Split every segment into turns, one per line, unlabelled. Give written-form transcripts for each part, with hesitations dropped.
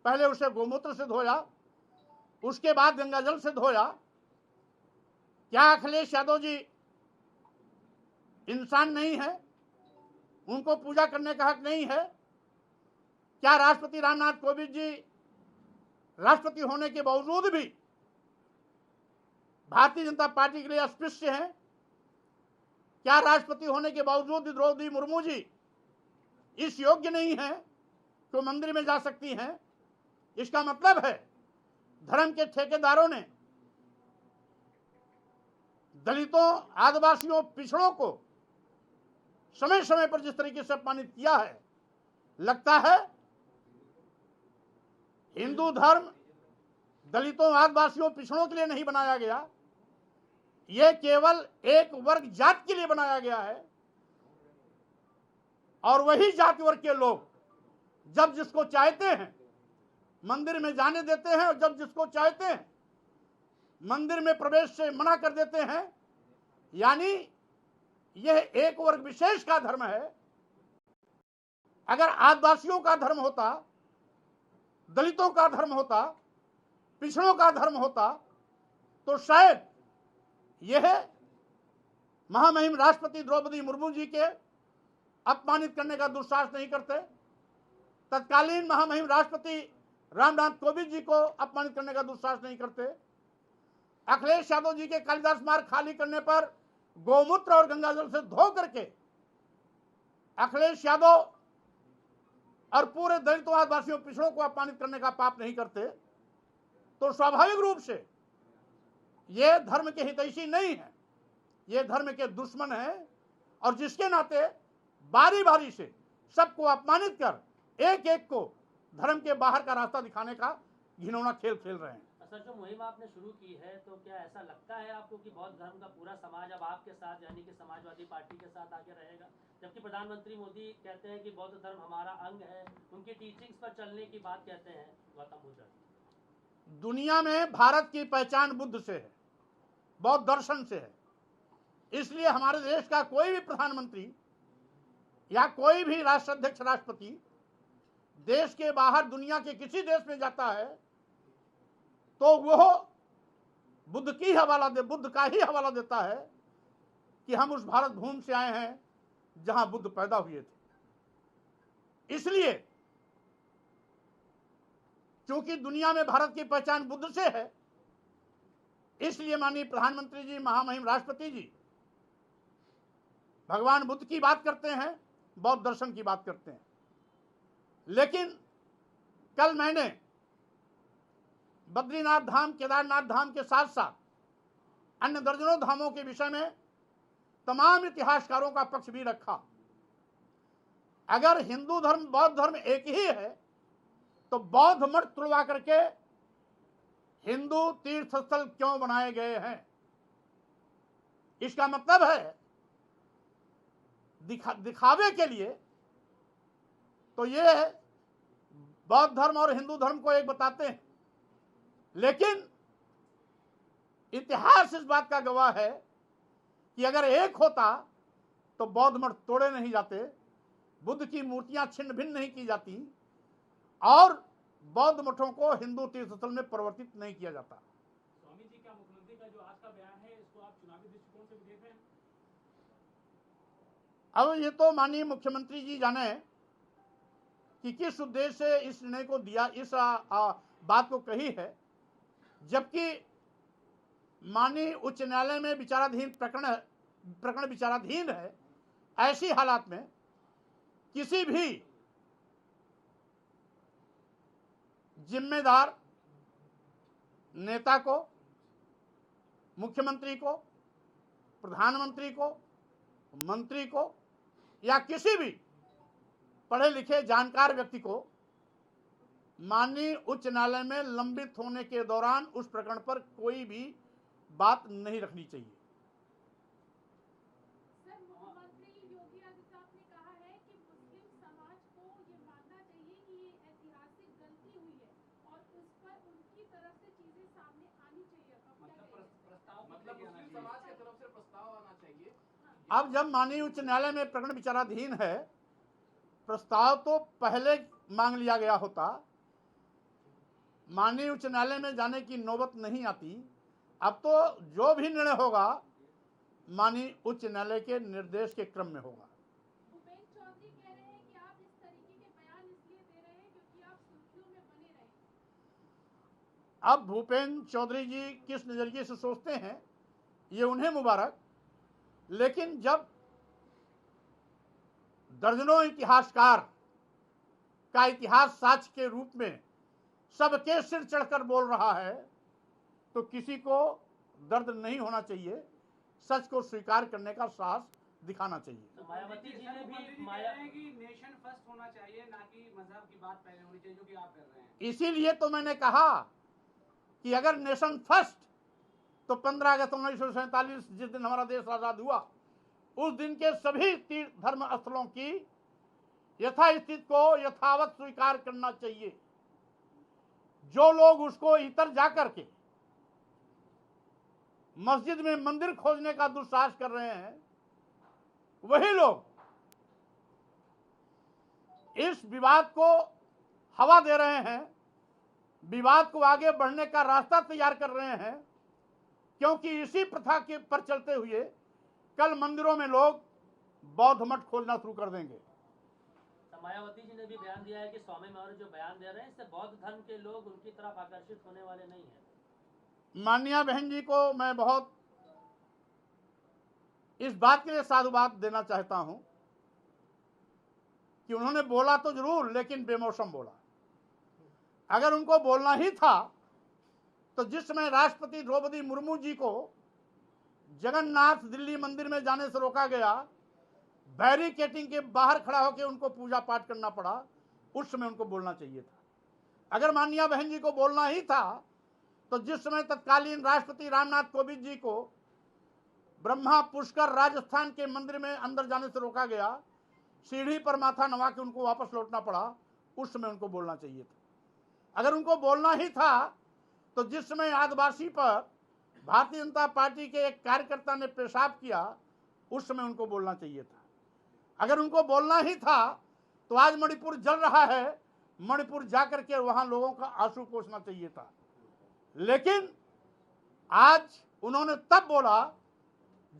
पहले उसे गोमूत्र से धोया, उसके बाद गंगाजल से धोया। क्या अखिलेश यादव जी इंसान नहीं है? उनको पूजा करने का हक नहीं है? क्या राष्ट्रपति रामनाथ कोविंद जी राष्ट्रपति होने के बावजूद भी भारतीय जनता पार्टी के लिए अस्पृश्य हैं? क्या राष्ट्रपति होने के बावजूद द्रौपदी मुर्मू जी इस योग्य नहीं है तो मंदिर में जा सकती हैं? इसका मतलब है धर्म के ठेकेदारों ने दलितों, आदिवासियों, पिछड़ों को समय समय पर जिस तरीके से अपमानित किया है, लगता है हिंदू धर्म दलितों, आदिवासियों, पिछड़ों के लिए नहीं बनाया गया, यह केवल एक वर्ग जात के लिए बनाया गया है। और वही जाति वर्ग के लोग जब जिसको चाहते हैं मंदिर में जाने देते हैं और जब जिसको चाहते हैं मंदिर में प्रवेश से मना कर देते हैं। यानी यह एक वर्ग विशेष का धर्म है। अगर आदिवासियों का धर्म होता, दलितों का धर्म होता, पिछड़ों का धर्म होता, तो शायद यह महामहिम राष्ट्रपति द्रौपदी मुर्मू जी के अपमानित करने का दुस्साहस नहीं करते, तत्कालीन महामहिम राष्ट्रपति रामनाथ कोविंद जी को अपमानित करने का दुस्साहस नहीं करते, अखिलेश यादव जी के कालिदास मार्ग खाली करने पर गोमूत्र और गंगाजल से धो करके अखिलेश यादव और पूरे दलितों, आदिवासियों, पिछड़ों को अपमानित करने का पाप नहीं करते, तो स्वाभाविक रूप से ये धर्म के हितैषी नहीं है, ये धर्म के दुश्मन है। और जिसके नाते बारी बारी से सबको अपमानित कर एक एक को धर्म के बाहर का रास्ता दिखाने का घिनौना खेल खेल रहे हैं।
सर, जो मुहिम आपने शुरू की है, तो क्या ऐसा लगता है आपको कि बौद्ध धर्म का पूरा समाज अब आपके साथ, यानी कि समाजवादी पार्टी के साथ आगे रहेगा? जबकि प्रधानमंत्री मोदी कहते हैं कि बौद्ध धर्म हमारा अंग है, उनकी टीचिंग्स पर चलने की बात कहते हैं गौतम बुद्ध।
दुनिया में भारत की पहचान बुद्ध से है, बौद्ध दर्शन से है। इसलिए हमारे देश का कोई भी प्रधानमंत्री या कोई भी राष्ट्राध्यक्ष, राष्ट्रपति देश के बाहर दुनिया के किसी देश में जाता है तो वह बुद्ध का ही हवाला देता है कि हम उस भारत भूमि से आए हैं जहां बुद्ध पैदा हुए थे। इसलिए क्योंकि दुनिया में भारत की पहचान बुद्ध से है, इसलिए माननीय प्रधानमंत्री जी, महामहिम राष्ट्रपति जी भगवान बुद्ध की बात करते हैं, बौद्ध दर्शन की बात करते हैं। लेकिन कल मैंने बद्रीनाथ धाम, केदारनाथ धाम के साथ साथ अन्य दर्जनों धामों के विषय में तमाम इतिहासकारों का पक्ष भी रखा। अगर हिंदू धर्म, बौद्ध धर्म एक ही है तो बौद्ध मठ तुड़वा करके हिंदू तीर्थ स्थल क्यों बनाए गए हैं? इसका मतलब है दिखावे के लिए तो ये बौद्ध धर्म और हिंदू धर्म को एक बताते हैं, लेकिन इतिहास इस बात का गवाह है कि अगर एक होता तो बौद्ध मठ तोड़े नहीं जाते, बुद्ध की मूर्तियां छिन्न भिन्न नहीं की जाती और बौद्ध मठों को हिंदू तीर्थस्थल में परिवर्तित नहीं किया जाता।
स्वामी जी, क्या मुख्यमंत्री का जो आज का बयान है इसको आप चुनावी दृष्टिकोण से भी देख रहे हैं?
अब ये तो माननीय मुख्यमंत्री जी जाने कि किस उद्देश्य से इस निर्णय को दिया, इस बात को कही है। जबकि माननीय उच्च न्यायालय में विचाराधीन प्रकरण विचाराधीन है, ऐसी हालात में किसी भी जिम्मेदार नेता को, मुख्यमंत्री को, प्रधानमंत्री को, मंत्री को या किसी भी पढ़े लिखे जानकार व्यक्ति को माननीय उच्च न्यायालय में लंबित होने के दौरान उस प्रकरण पर कोई भी बात नहीं रखनी चाहिए।
सर, मुख्यमंत्री योगी आदित्यनाथ ने कहा है कि मुस्लिम समाज को ये मानना चाहिए कि ये ऐतिहासिक गलती हुई है और उस पर उनकी तरफ से चीजें सामने आनी चाहिए।
मतलब मुस्लिम समाज की तरफ से प्रस्ताव आना चाहिए।
अब जब माननीय उच्च न्यायालय में प्रकरण विचाराधीन है, प्रस्ताव तो पहले मांग लिया गया होता, माननीय उच्च न्यायालय में जाने की नौबत नहीं आती। अब तो जो भी निर्णय होगा माननीय उच्च न्यायालय के निर्देश के क्रम में होगा।
भूपेंद्र चौधरी कह रहे हैं कि आप इस तरीके के बयान इसलिए दे रहे हैं क्योंकि आप सुर्खियों में बने रहे।
अब भूपेंद्र चौधरी जी किस नजरिए से सोचते हैं ये उन्हें मुबारक, लेकिन जब दर्जनों इतिहासकार का इतिहास साक्ष्य के रूप में सबके सिर चढ़कर बोल रहा है तो किसी को दर्द नहीं होना चाहिए, सच को स्वीकार करने का साहस दिखाना चाहिए।
तो मायावती जी ने भी
कह रहे हैं कि नेशन फर्स्ट होना चाहिए, ना कि मजहब की बात पहले होनी चाहिए, जो कि आप कर रहे हैं।
इसीलिए तो मैंने कहा कि अगर नेशन फर्स्ट तो 15 अगस्त 1947 जिस दिन हमारा देश आजाद हुआ उस दिन के सभी तीर्थ धर्म स्थलों की यथास्थिति को यथावत स्वीकार करना चाहिए। जो लोग उसको इतर जाकर के मस्जिद में मंदिर खोजने का दुस्साहस कर रहे हैं वही लोग इस विवाद को हवा दे रहे हैं, विवाद को आगे बढ़ने का रास्ता तैयार कर रहे हैं, क्योंकि इसी प्रथा के पर चलते हुए कल मंदिरों में लोग बौद्ध मठ खोलना शुरू कर देंगे।
तो मायावती जी ने भी बयान दिया है कि स्वामी मौर्य जो बयान दे रहे हैं इससे बौद्ध धर्म के लोग उनकी तरफ आकर्षित होने वाले नहीं हैं।
माननीय बहन जी को मैं बहुत इस बात के लिए साधुवाद देना चाहता हूं कि उन्होंने बोला तो जरूर लेकिन बेमौसम बोला। अगर उनको बोलना ही था तो जिस समय राष्ट्रपति द्रौपदी मुर्मू जी को जगन्नाथ दिल्ली मंदिर में जाने से रोका गया, बैरिकेटिंग के बाहर खड़ा होकर उनको पूजा पाठ करना पड़ा, उस समय उनको बोलना चाहिए था। अगर माननीय बहन जी को बोलना ही था तो जिस समय तत्कालीन राष्ट्रपति रामनाथ कोविंद जी को ब्रह्मा पुष्कर राजस्थान के मंदिर में अंदर जाने से रोका गया, सीढ़ी पर माथा नवा के उनको वापस लौटना पड़ा, उस समय उनको बोलना चाहिए था। अगर उनको बोलना ही था तो जिस समय आदिवासी पर भारतीय जनता पार्टी के एक कार्यकर्ता ने पेशाब किया, उस समय उनको बोलना चाहिए था। अगर उनको बोलना ही था तो आज मणिपुर जल रहा है, मणिपुर जाकर के वहां लोगों का आंसू पोंछना चाहिए था। लेकिन आज उन्होंने तब बोला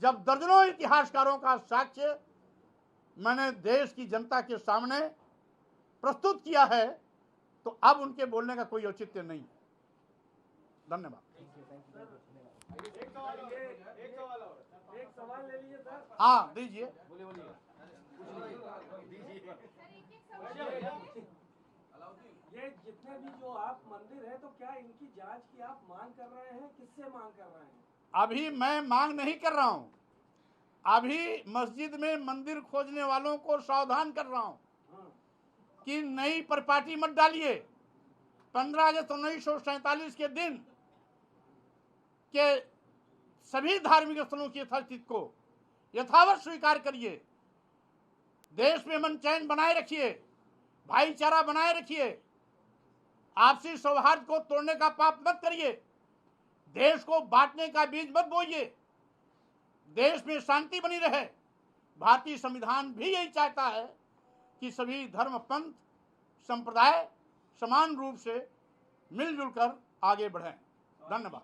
जब दर्जनों इतिहासकारों का साक्ष्य मैंने देश की जनता के सामने प्रस्तुत किया है, तो अब उनके बोलने का कोई औचित्य नहीं है। धन्यवाद।
एक सवाल ले लीजिए सर।
हाँ दीजिए।
ये जितने भी जो आप मंदिर है तो क्या इनकी जांच की आप मांग कर रहे हैं, किससे मांग कर रहे हैं?
अभी मैं मांग नहीं कर रहा हूं, अभी मस्जिद में मंदिर खोजने वालों को सावधान कर रहा हूं कि नई परिपाटी मत डालिए। 15 अगस्त 1947 के दिन के सभी धार्मिक स्थलों की यथास्थिति को यथावत स्वीकार करिए। देश में मन चैन बनाए रखिए, भाईचारा बनाए रखिए, आपसी सौहार्द को तोड़ने का पाप मत करिए, देश को बांटने का बीज मत बोइए, देश में शांति बनी रहे। भारतीय संविधान भी यही चाहता है कि सभी धर्म पंथ संप्रदाय समान रूप से मिलजुल कर आगे बढ़ें। धन्यवाद।